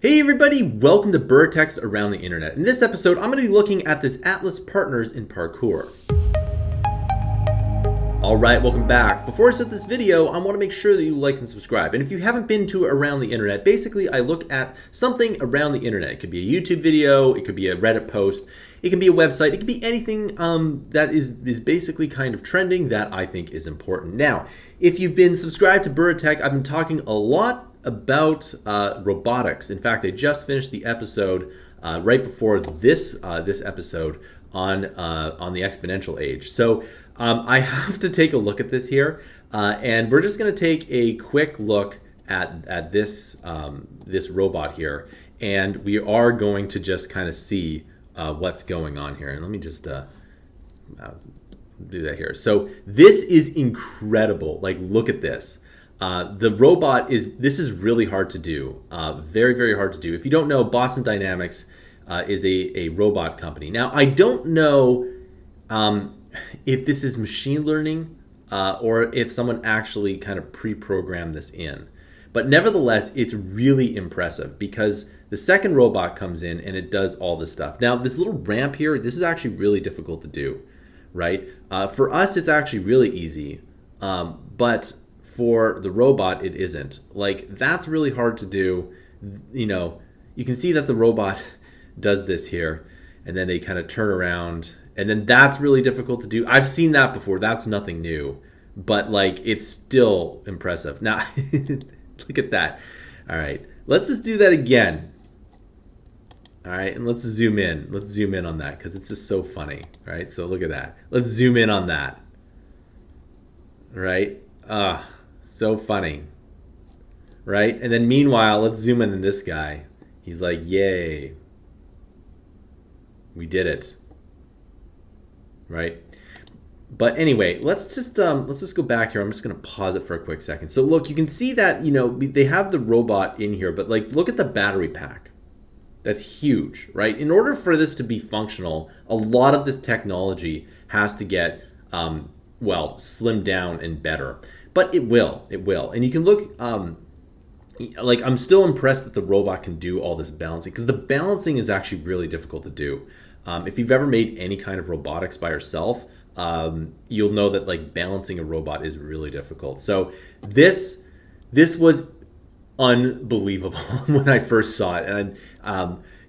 Hey everybody, welcome to Bura Techs Around the Internet. In this episode, I'm going to be looking at this Atlas Partners in Parkour. Alright, welcome back. Before I start this video, I want to make sure that you like and subscribe. And if you haven't been to Around the Internet, basically I look at something around the Internet. It could be a YouTube video, it could be a Reddit post, it can be a website, it could be anything that is basically kind of trending that I think is important. Now, if you've been subscribed to Bura Tech, I've been talking a lot about robotics. In fact, I just finished the episode right before this episode on the exponential age. So I have to take a look at this here, and we're just going to take a quick look at this this robot here, and we are going to just kind of see what's going on here. And let me just do that here. So this is incredible. Like, look at this. The robot this is really hard to do, very, very hard to do. If you don't know, Boston Dynamics is a robot company. Now, I don't know if this is machine learning or if someone actually kind of pre-programmed this in. But nevertheless, it's really impressive because the second robot comes in and it does all this stuff. Now, this little ramp here, this is actually really difficult to do, right? For us, it's actually really easy, but for the robot, it isn't. Like, that's really hard to do. You know, you can see that the robot does this here, and then they kind of turn around, and then that's really difficult to do. I've seen that before. That's nothing new, but like, it's still impressive. Now, look at that. All right, let's just do that again. All right, and let's zoom in. Let's zoom in on that because it's just so funny. All right, so look at that. Let's zoom in on that. Right? So funny, right? And then meanwhile, let's zoom in on this guy. He's like, yay, we did it, right? But anyway, let's just go back here. I'm just gonna pause it for a quick second. So look, you can see that, you know, they have the robot in here, but like, look at the battery pack. That's huge, right? In order for this to be functional, a lot of this technology has to get well, slimmed down and better. But it will. And you can look, like, I'm still impressed that the robot can do all this balancing, because the balancing is actually really difficult to do. If you've ever made any kind of robotics by yourself, you'll know that like balancing a robot is really difficult. So this was unbelievable when I first saw it. And,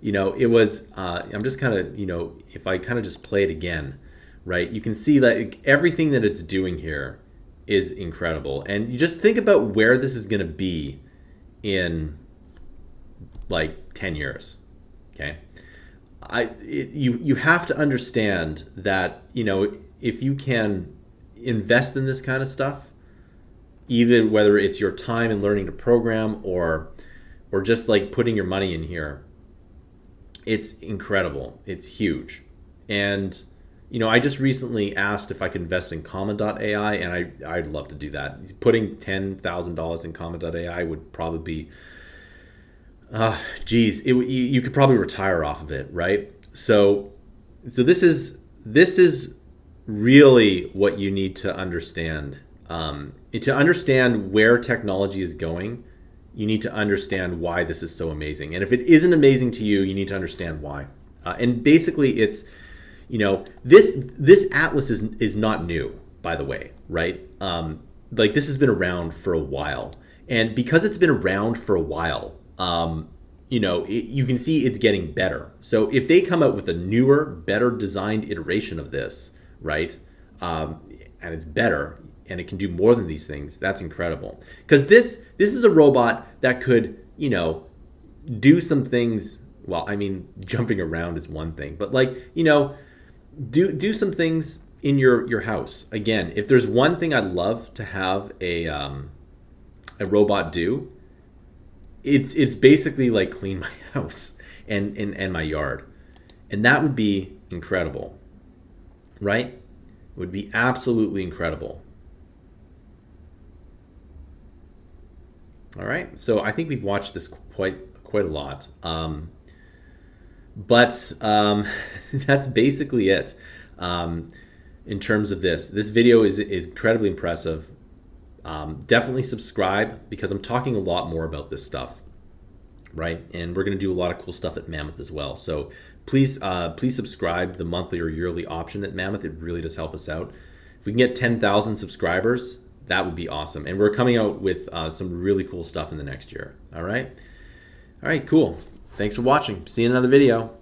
you know, it was, I'm just kind of, you know, if I kind of just play it again, right, you can see that everything that it's doing here is incredible. And you just think about where this is going to be in like 10 years. Okay. You have to understand that, you know, if you can invest in this kind of stuff, even whether it's your time in learning to program or just like putting your money in here, it's incredible. It's huge. And you know, I just recently asked if I could invest in Comma.ai, and I'd love to do that. Putting $10,000 in Comma.ai would probably be, you could probably retire off of it, right? So this is really what you need to understand. To understand where technology is going, you need to understand why this is so amazing. And if it isn't amazing to you, you need to understand why. And basically, it's, you know, this Atlas is not new, by the way, right? Like, this has been around for a while, and because it's been around for a while, you know, you can see it's getting better. So if they come out with a newer, better designed iteration of this, right, and it's better and it can do more than these things, that's incredible. Because this is a robot that could, you know, do some things. Well, I mean, jumping around is one thing, but like, you know, do some things in your house. Again, if there's one thing I'd love to have a robot do, it's basically like clean my house and my yard, and that would be incredible, right? It would be absolutely incredible. All right, so I think we've watched this quite a lot. But that's basically it in terms of this. This video is incredibly impressive. Definitely subscribe because I'm talking a lot more about this stuff. right? And we're going to do a lot of cool stuff at Mammoth as well. So please subscribe to the monthly or yearly option at Mammoth. It really does help us out. If we can get 10,000 subscribers, that would be awesome. And we're coming out with some really cool stuff in the next year. All right, cool. Thanks for watching. See you in another video.